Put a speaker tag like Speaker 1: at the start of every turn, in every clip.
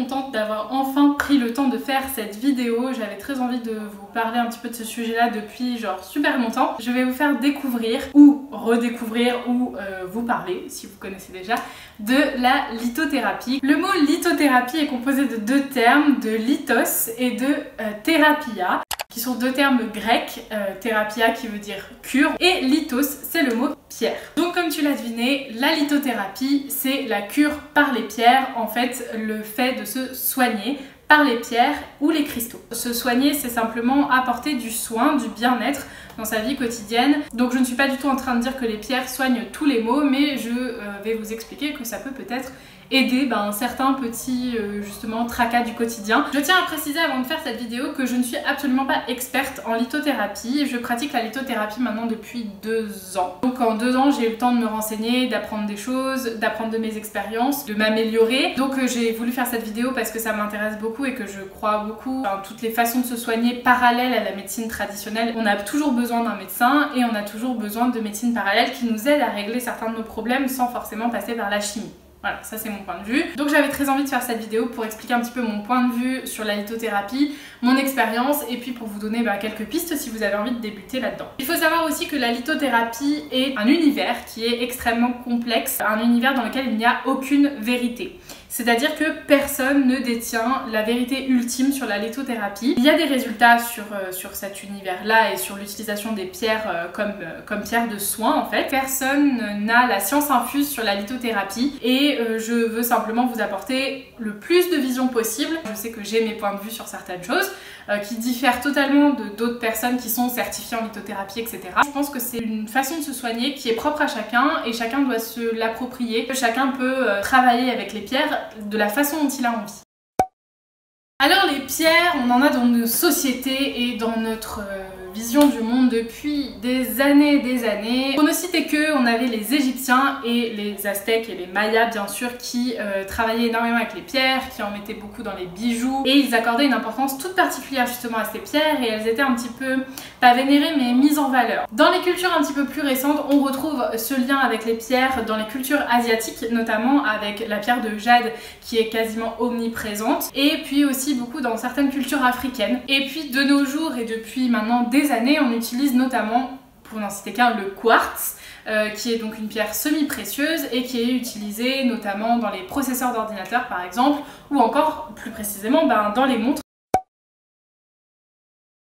Speaker 1: contente d'avoir enfin pris le temps de faire cette vidéo. J'avais très envie de vous parler un petit peu de ce sujet-là depuis genre super longtemps. Je vais vous faire découvrir ou redécouvrir ou vous parler, si vous connaissez déjà, de la lithothérapie. Le mot lithothérapie est composé de deux termes, de lithos et de therapia, qui sont deux termes grecs, therapia qui veut dire cure, et lithos c'est le mot pierre. Donc comme tu l'as deviné, la lithothérapie c'est la cure par les pierres, en fait le fait de se soigner par les pierres ou les cristaux. Se soigner, c'est simplement apporter du soin, du bien-être dans sa vie quotidienne. Donc je ne suis pas du tout en train de dire que les pierres soignent tous les maux, mais je vais vous expliquer que ça peut peut-être aider certains petits justement tracas du quotidien. Je tiens à préciser avant de faire cette vidéo que je ne suis absolument pas experte en lithothérapie. Je pratique la lithothérapie maintenant depuis 2 ans. Donc en 2 ans j'ai eu le temps de me renseigner, d'apprendre des choses, d'apprendre de mes expériences, de m'améliorer. Donc j'ai voulu faire cette vidéo parce que ça m'intéresse beaucoup et que je crois beaucoup en toutes les façons de se soigner parallèles à la médecine traditionnelle. On a toujours besoin d'un médecin et on a toujours besoin de médecine parallèle qui nous aide à régler certains de nos problèmes sans forcément passer par la chimie. Voilà, ça c'est mon point de vue. Donc j'avais très envie de faire cette vidéo pour expliquer un petit peu mon point de vue sur la lithothérapie, mon expérience, et puis pour vous donner quelques pistes si vous avez envie de débuter là-dedans. Il faut savoir aussi que la lithothérapie est un univers qui est extrêmement complexe, un univers dans lequel il n'y a aucune vérité. C'est-à-dire que personne ne détient la vérité ultime sur la lithothérapie. Il y a des résultats sur cet univers-là et sur l'utilisation des pierres comme pierres de soin en fait. Personne n'a la science infuse sur la lithothérapie et je veux simplement vous apporter le plus de vision possible. Je sais que j'ai mes points de vue sur certaines choses qui diffèrent totalement de d'autres personnes qui sont certifiées en lithothérapie, etc. Je pense que c'est une façon de se soigner qui est propre à chacun et chacun doit se l'approprier. Chacun peut travailler avec les pierres de la façon dont il a envie. Alors les pierres, on en a dans nos sociétés et dans notre vision du monde depuis des années et des années. Pour ne citer que, on avait les Égyptiens et les Aztèques et les Mayas bien sûr qui travaillaient énormément avec les pierres, qui en mettaient beaucoup dans les bijoux et ils accordaient une importance toute particulière justement à ces pierres et elles étaient un petit peu, pas vénérées mais mises en valeur. Dans les cultures un petit peu plus récentes, on retrouve ce lien avec les pierres dans les cultures asiatiques, notamment avec la pierre de jade qui est quasiment omniprésente et puis aussi beaucoup dans certaines cultures africaines. Et puis de nos jours et depuis maintenant des années, on utilise notamment, pour n'en citer qu'un, le quartz, qui est donc une pierre semi-précieuse et qui est utilisée notamment dans les processeurs d'ordinateurs par exemple, ou encore plus précisément dans les montres.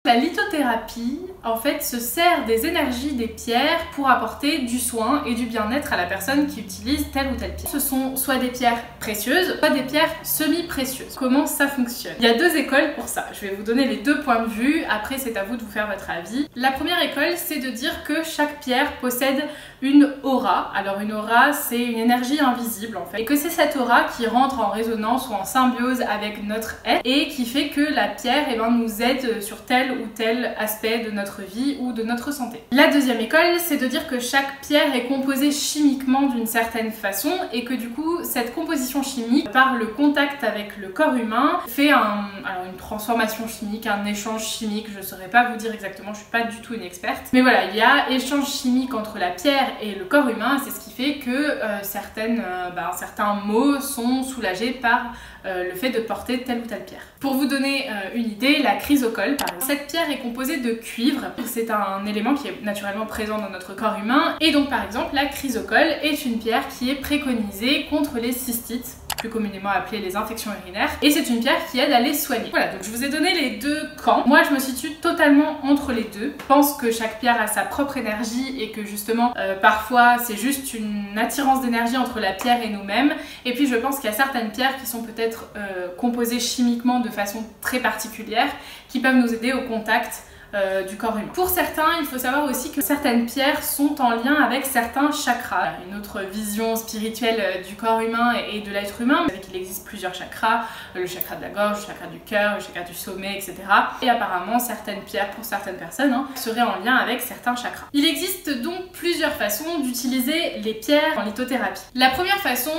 Speaker 1: La lithothérapie, en fait, se sert des énergies des pierres pour apporter du soin et du bien-être à la personne qui utilise telle ou telle pierre. Ce sont soit des pierres précieuses, soit des pierres semi-précieuses. Comment ça fonctionne? Il y a 2 écoles pour ça. Je vais vous donner les 2 points de vue, après c'est à vous de vous faire votre avis. La première école, c'est de dire que chaque pierre possède une aura. Alors une aura, c'est une énergie invisible en fait. Et que c'est cette aura qui rentre en résonance ou en symbiose avec notre être et qui fait que la pierre nous aide sur tel ou tel aspect de notre vie ou de notre santé. La deuxième école, c'est de dire que chaque pierre est composée chimiquement d'une certaine façon et que du coup, cette composition chimique, par le contact avec le corps humain, fait une transformation chimique, un échange chimique, je ne saurais pas vous dire exactement, je suis pas du tout une experte. Mais voilà, il y a échange chimique entre la pierre et le corps humain, c'est ce qui fait que certains maux sont soulagés par le fait de porter telle ou telle pierre. Pour vous donner une idée, la chrysocole, par exemple, cette pierre est composée de cuivre, c'est un élément qui est naturellement présent dans notre corps humain, et donc par exemple la chrysocole est une pierre qui est préconisée contre les cystites, plus communément appelées les infections urinaires, et c'est une pierre qui aide à les soigner. Voilà, donc je vous ai donné les 2 camps. Moi je me situe totalement entre les deux. Je pense que chaque pierre a sa propre énergie et que justement parfois c'est juste une attirance d'énergie entre la pierre et nous-mêmes, et puis je pense qu'il y a certaines pierres qui sont peut-être composées chimiquement de façon très particulière qui peuvent nous aider au contact du corps humain. Pour certains, il faut savoir aussi que certaines pierres sont en lien avec certains chakras. Une autre vision spirituelle du corps humain et de l'être humain, vous savez qu'il existe plusieurs chakras, le chakra de la gorge, le chakra du cœur, le chakra du sommeil, etc. Et apparemment, certaines pierres, pour certaines personnes, seraient en lien avec certains chakras. Il existe donc plusieurs façons d'utiliser les pierres en lithothérapie. La première façon,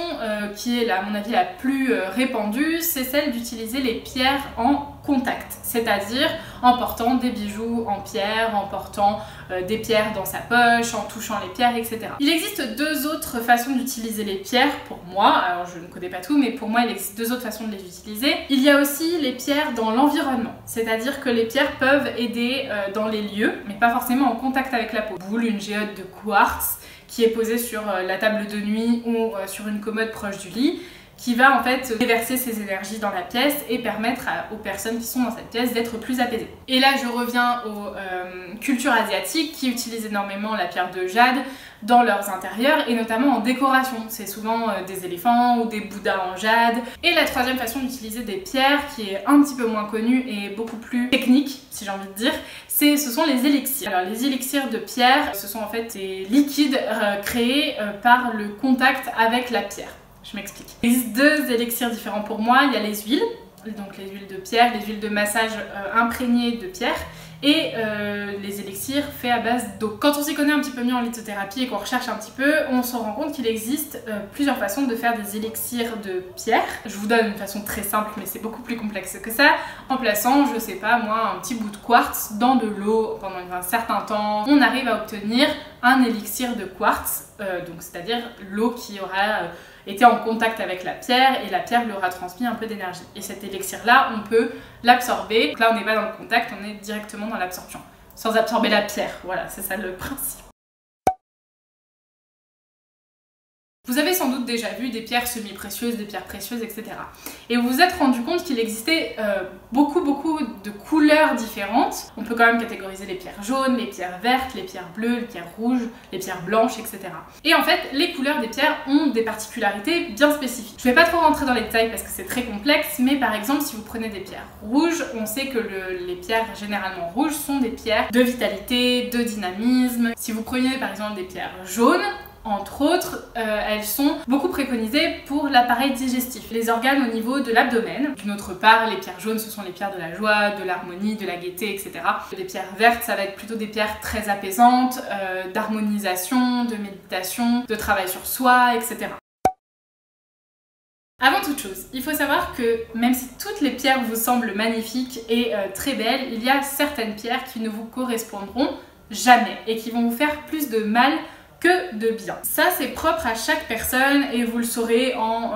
Speaker 1: qui est à mon avis la plus répandue, c'est celle d'utiliser les pierres en contact, c'est-à-dire en portant des bijoux en pierre, en portant des pierres dans sa poche, en touchant les pierres, etc. Il existe deux autres façons d'utiliser les pierres pour moi, alors je ne connais pas tout, mais pour moi il existe deux autres façons de les utiliser. Il y a aussi les pierres dans l'environnement, c'est-à-dire que les pierres peuvent aider dans les lieux, mais pas forcément en contact avec la peau. Boule, une géode de quartz qui est posée sur la table de nuit ou sur une commode proche du lit, qui va en fait déverser ses énergies dans la pièce et permettre aux personnes qui sont dans cette pièce d'être plus apaisées. Et là je reviens aux cultures asiatiques qui utilisent énormément la pierre de jade dans leurs intérieurs et notamment en décoration. C'est souvent des éléphants ou des bouddhas en jade. Et la troisième façon d'utiliser des pierres qui est un petit peu moins connue et beaucoup plus technique, si j'ai envie de dire, ce sont les élixirs. Alors les élixirs de pierre, ce sont en fait des liquides créés par le contact avec la pierre. Je m'explique. Il existe deux élixirs différents pour moi. Il y a les huiles, donc les huiles de pierre, les huiles de massage imprégnées de pierre et les élixirs faits à base d'eau. Quand on s'y connaît un petit peu mieux en lithothérapie et qu'on recherche un petit peu, on se rend compte qu'il existe plusieurs façons de faire des élixirs de pierre. Je vous donne une façon très simple, mais c'est beaucoup plus complexe que ça. En plaçant, je sais pas moi, un petit bout de quartz dans de l'eau pendant un certain temps, on arrive à obtenir un élixir de quartz, donc c'est-à-dire l'eau qui aura été en contact avec la pierre et la pierre lui aura transmis un peu d'énergie. Et cet élixir-là, on peut l'absorber. Donc là, on n'est pas dans le contact, on est directement dans l'absorption. Sans absorber la pierre, voilà, c'est ça le principe. Vous avez sans doute déjà vu des pierres semi-précieuses, des pierres précieuses, etc. Et vous vous êtes rendu compte qu'il existait beaucoup de couleurs différentes. On peut quand même catégoriser les pierres jaunes, les pierres vertes, les pierres bleues, les pierres rouges, les pierres blanches, etc. Et en fait, les couleurs des pierres ont des particularités bien spécifiques. Je ne vais pas trop rentrer dans les détails parce que c'est très complexe, mais par exemple, si vous prenez des pierres rouges, on sait que les pierres généralement rouges sont des pierres de vitalité, de dynamisme. Si vous preniez par exemple des pierres jaunes, entre autres, elles sont beaucoup préconisées pour l'appareil digestif, les organes au niveau de l'abdomen. D'une autre part, les pierres jaunes, ce sont les pierres de la joie, de l'harmonie, de la gaieté, etc. Les pierres vertes, ça va être plutôt des pierres très apaisantes, d'harmonisation, de méditation, de travail sur soi, etc. Avant toute chose, il faut savoir que même si toutes les pierres vous semblent magnifiques et très belles, il y a certaines pierres qui ne vous correspondront jamais et qui vont vous faire plus de mal que de bien. Ça, c'est propre à chaque personne et vous le saurez en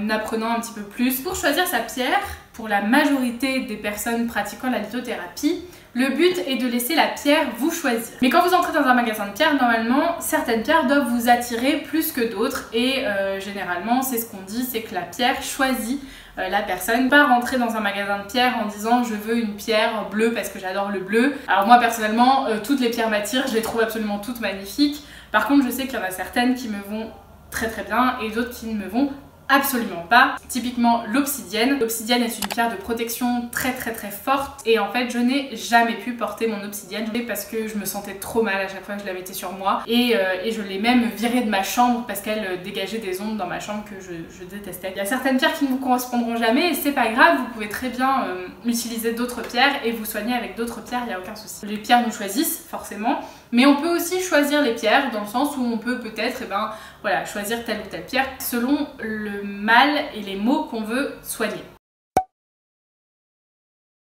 Speaker 1: apprenant un petit peu plus. Pour choisir sa pierre, pour la majorité des personnes pratiquant la lithothérapie, le but est de laisser la pierre vous choisir. Mais quand vous entrez dans un magasin de pierres, normalement, certaines pierres doivent vous attirer plus que d'autres et généralement, c'est ce qu'on dit, c'est que la pierre choisit la personne. Pas rentrer dans un magasin de pierres en disant je veux une pierre bleue parce que j'adore le bleu. Alors moi, personnellement, toutes les pierres m'attirent, je les trouve absolument toutes magnifiques. Par contre, je sais qu'il y en a certaines qui me vont très bien et d'autres qui ne me vont absolument pas. Typiquement l'obsidienne. L'obsidienne est une pierre de protection très forte et en fait je n'ai jamais pu porter mon obsidienne parce que je me sentais trop mal à chaque fois que je la mettais sur moi et je l'ai même virée de ma chambre parce qu'elle dégageait des ondes dans ma chambre que je détestais. Il y a certaines pierres qui ne vous correspondront jamais et c'est pas grave, vous pouvez très bien utiliser d'autres pierres et vous soigner avec d'autres pierres, il n'y a aucun souci. Les pierres nous choisissent forcément, mais on peut aussi choisir les pierres dans le sens où on peut peut-être voilà, choisir telle ou telle pierre selon le mal et les maux qu'on veut soigner.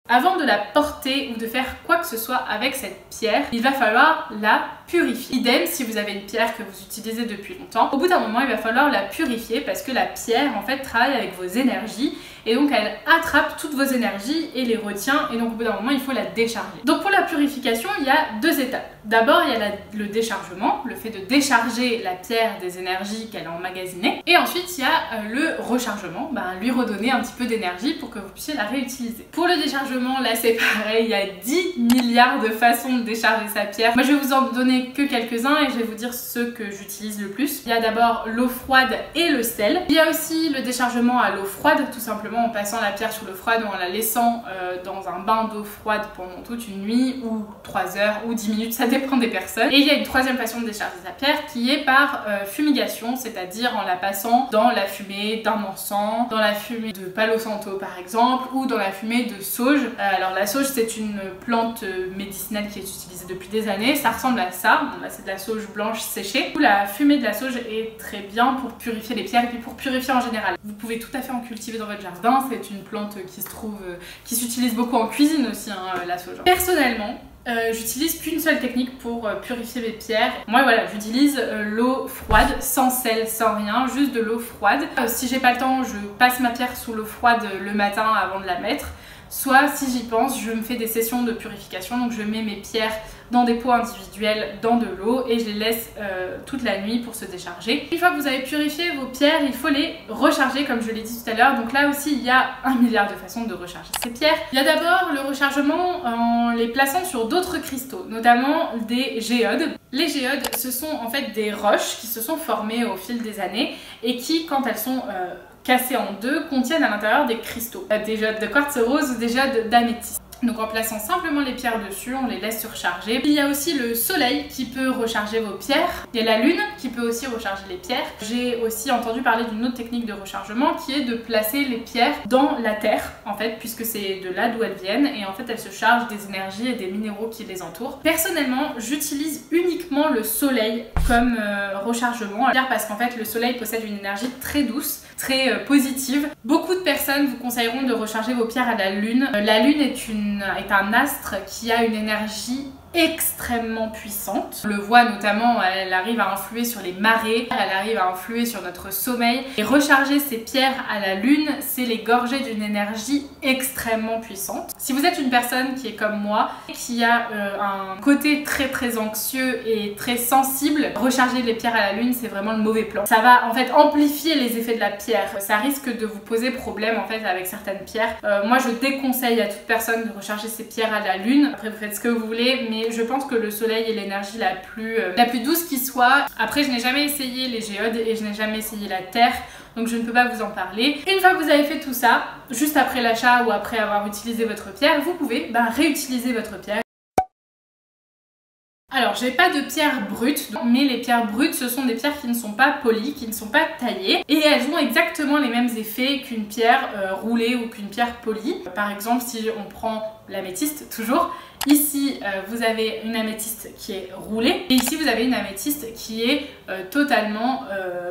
Speaker 1: Avant de la porter ou de faire quoi que ce soit avec cette pierre, il va falloir la purifier. Idem si vous avez une pierre que vous utilisez depuis longtemps. Au bout d'un moment, il va falloir la purifier parce que la pierre en fait travaille avec vos énergies et donc elle attrape toutes vos énergies et les retient et donc au bout d'un moment, il faut la décharger. Donc pour la purification, il y a deux étapes. D'abord, il y a le déchargement, le fait de décharger la pierre des énergies qu'elle a emmagasinées. Et ensuite, il y a le rechargement, lui redonner un petit peu d'énergie pour que vous puissiez la réutiliser. Pour le déchargement, là c'est pareil, il y a 10 milliards de façons de décharger sa pierre. Moi je vais vous en donner que quelques-uns et je vais vous dire ceux que j'utilise le plus. Il y a d'abord l'eau froide et le sel. Il y a aussi le déchargement à l'eau froide, tout simplement en passant la pierre sur l'eau froide ou en la laissant dans un bain d'eau froide pendant toute une nuit ou 3 heures ou 10 minutes, ça dépend des personnes. Et il y a une troisième façon de décharger sa pierre qui est par fumigation, c'est-à-dire en la passant dans la fumée d'un encens, dans la fumée de Palo Santo par exemple, ou dans la fumée de sauge. Alors la sauge c'est une plante médicinale qui est utilisée depuis des années, ça ressemble à ça. ça. Bon, là c'est de la sauge blanche séchée. La fumée de la sauge est très bien pour purifier les pierres et puis pour purifier en général. Vous pouvez tout à fait en cultiver dans votre jardin, c'est une plante qui se trouve, qui s'utilise beaucoup en cuisine aussi, hein, la sauge. Personnellement, j'utilise qu'une seule technique pour purifier mes pierres. Moi voilà, j'utilise l'eau froide, sans sel, sans rien, juste de l'eau froide. Si j'ai pas le temps, je passe ma pierre sous l'eau froide le matin avant de la mettre. Soit si j'y pense, je me fais des sessions de purification, donc je mets mes pierres dans des pots individuels, dans de l'eau et je les laisse toute la nuit pour se décharger. Une fois que vous avez purifié vos pierres, il faut les recharger comme je l'ai dit tout à l'heure. Donc là aussi il y a 1 milliard de façons de recharger ces pierres. Il y a d'abord le rechargement en les plaçant sur d'autres cristaux, notamment des géodes. Les géodes, ce sont en fait des roches qui se sont formées au fil des années et qui, quand elles sont cassées en deux, contiennent à l'intérieur des cristaux, des géodes de quartz rose ou des géodes d'améthyste. Donc en plaçant simplement les pierres dessus, on les laisse se recharger. Il y a aussi le soleil qui peut recharger vos pierres. Il y a la lune qui peut aussi recharger les pierres. J'ai aussi entendu parler d'une autre technique de rechargement qui est de placer les pierres dans la terre en fait, puisque c'est de là d'où elles viennent et en fait elles se chargent des énergies et des minéraux qui les entourent. Personnellement, j'utilise uniquement le soleil comme rechargement, parce qu'en fait le soleil possède une énergie très douce, très positive. Beaucoup de personnes vous conseilleront de recharger vos pierres à la lune. La lune est un astre qui a une énergie extrêmement puissante. On le voit notamment, elle arrive à influer sur les marées, elle arrive à influer sur notre sommeil. Et recharger ces pierres à la lune, c'est les gorger d'une énergie extrêmement puissante. Si vous êtes une personne qui est comme moi, qui a un côté très anxieux et très sensible, recharger les pierres à la lune, c'est vraiment le mauvais plan. Ça va en fait amplifier les effets de la pierre. Ça risque de vous poser problème en fait avec certaines pierres. Moi je déconseille à toute personne de recharger ses pierres à la lune. Après vous faites ce que vous voulez, mais je pense que le soleil est l'énergie la plus douce qui soit. Après je n'ai jamais essayé les géodes et je n'ai jamais essayé la terre, donc je ne peux pas vous en parler. Une fois que vous avez fait tout ça, juste après l'achat ou après avoir utilisé votre pierre, vous pouvez réutiliser votre pierre. Alors, j'ai pas de pierres brutes, mais les pierres brutes, ce sont des pierres qui ne sont pas polies, qui ne sont pas taillées, et elles ont exactement les mêmes effets qu'une pierre roulée ou qu'une pierre polie. Par exemple, si on prend l'améthyste, toujours, ici vous avez une améthyste qui est roulée, et ici vous avez une améthyste qui est totalement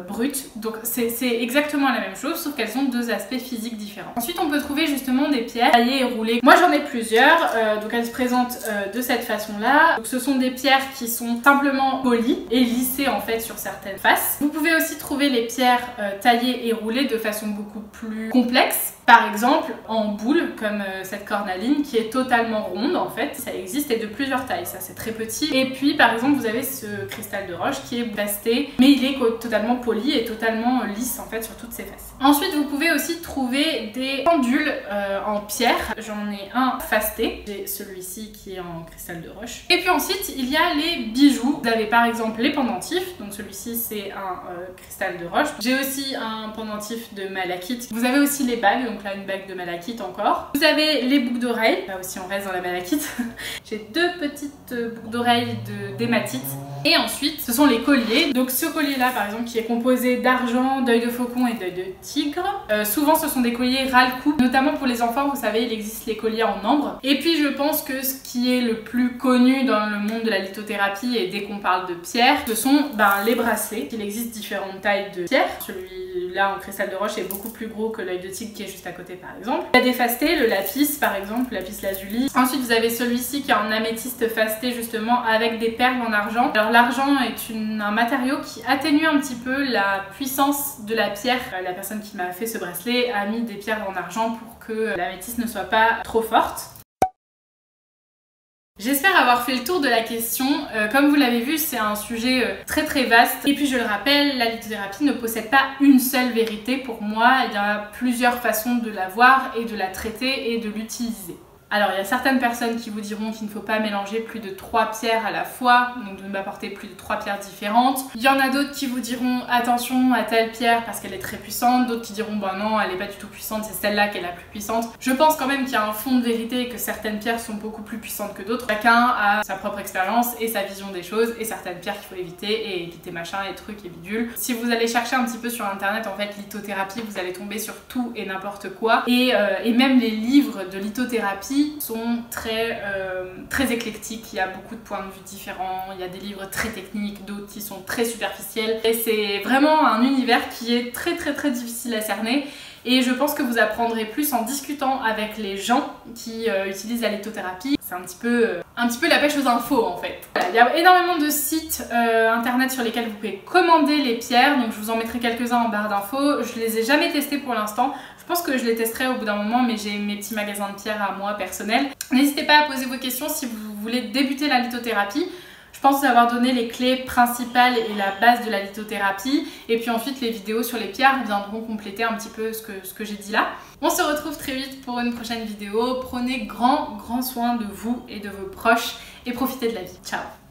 Speaker 1: brute. Donc c'est exactement la même chose, sauf qu'elles ont deux aspects physiques différents. Ensuite, on peut trouver justement des pierres taillées et roulées. Moi j'en ai plusieurs, donc elles se présentent de cette façon-là. Donc ce sont des pierres qui sont simplement polies et lissées en fait sur certaines faces. Vous pouvez aussi trouver les pierres taillées et roulées de façon beaucoup plus complexe. Par exemple en boule, comme cette cornaline qui est totalement ronde en fait. Ça existe et de plusieurs tailles, ça c'est très petit. Et puis par exemple vous avez ce cristal de roche qui est basté, mais il est totalement poli et totalement lisse en fait sur toutes ses faces. Ensuite vous pouvez aussi trouver des pendules en pierre. J'en ai un fasté, j'ai celui-ci qui est en cristal de roche. Et puis ensuite il y a les bijoux. Vous avez par exemple les pendentifs, donc celui-ci c'est un cristal de roche. J'ai aussi un pendentif de malachite. Vous avez aussi les bagues, donc là une bague de malachite encore. Vous avez les boucles d'oreilles, là aussi on reste dans la malachite. J'ai deux petites boucles d'oreilles d'hématite. Et ensuite ce sont les colliers. Donc ce collier là par exemple qui est composé d'argent, d'œil de faucon et d'œil de tigre. Souvent ce sont des colliers ras le cou, notamment pour les enfants, vous savez il existe les colliers en ambre. Et puis je pense que ce qui est le plus connu dans le monde de la lithothérapie, et dès qu'on parle de pierre, ce sont les bracelets. Il existe différentes tailles de pierre. Celui-là en cristal de roche est beaucoup plus gros que l'œil de tigre qui est juste à côté par exemple. Il y a des fastés, le lapis par exemple, le lapis lazuli. Ensuite vous avez celui-ci qui est en améthyste fasté justement avec des perles en argent. Alors l'argent est un matériau qui atténue un petit peu la puissance de la pierre. La personne qui m'a fait ce bracelet a mis des pierres en argent pour que l'améthyste ne soit pas trop forte. J'espère avoir fait le tour de la question. Comme vous l'avez vu, c'est un sujet très vaste. Et puis je le rappelle, la lithothérapie ne possède pas une seule vérité pour moi. Il y a plusieurs façons de la voir et de la traiter et de l'utiliser. Alors il y a certaines personnes qui vous diront qu'il ne faut pas mélanger plus de 3 pierres à la fois, donc de ne pas porter plus de 3 pierres différentes. Il y en a d'autres qui vous diront attention à telle pierre parce qu'elle est très puissante, d'autres qui diront bah non elle n'est pas du tout puissante, c'est celle-là qui est la plus puissante. Je pense quand même qu'il y a un fond de vérité et que certaines pierres sont beaucoup plus puissantes que d'autres. Chacun a sa propre expérience et sa vision des choses, et certaines pierres qu'il faut éviter, et éviter machin et trucs et bidules. Si vous allez chercher un petit peu sur internet en fait lithothérapie, vous allez tomber sur tout et n'importe quoi, et même les livres de lithothérapie qui sont très éclectiques. Il y a beaucoup de points de vue différents, il y a des livres très techniques, d'autres qui sont très superficiels. Et c'est vraiment un univers qui est très difficile à cerner. Et je pense que vous apprendrez plus en discutant avec les gens qui utilisent la lithothérapie. C'est un petit peu la pêche aux infos en fait. Voilà, il y a énormément de sites internet sur lesquels vous pouvez commander les pierres, donc je vous en mettrai quelques-uns en barre d'infos. Je les ai jamais testés pour l'instant. Je pense que je les testerai au bout d'un moment, mais j'ai mes petits magasins de pierres à moi personnels. N'hésitez pas à poser vos questions si vous voulez débuter la lithothérapie. Je pense vous avoir donné les clés principales et la base de la lithothérapie. Et puis ensuite, les vidéos sur les pierres viendront compléter un petit peu ce que j'ai dit là. On se retrouve très vite pour une prochaine vidéo. Prenez grand soin de vous et de vos proches et profitez de la vie. Ciao!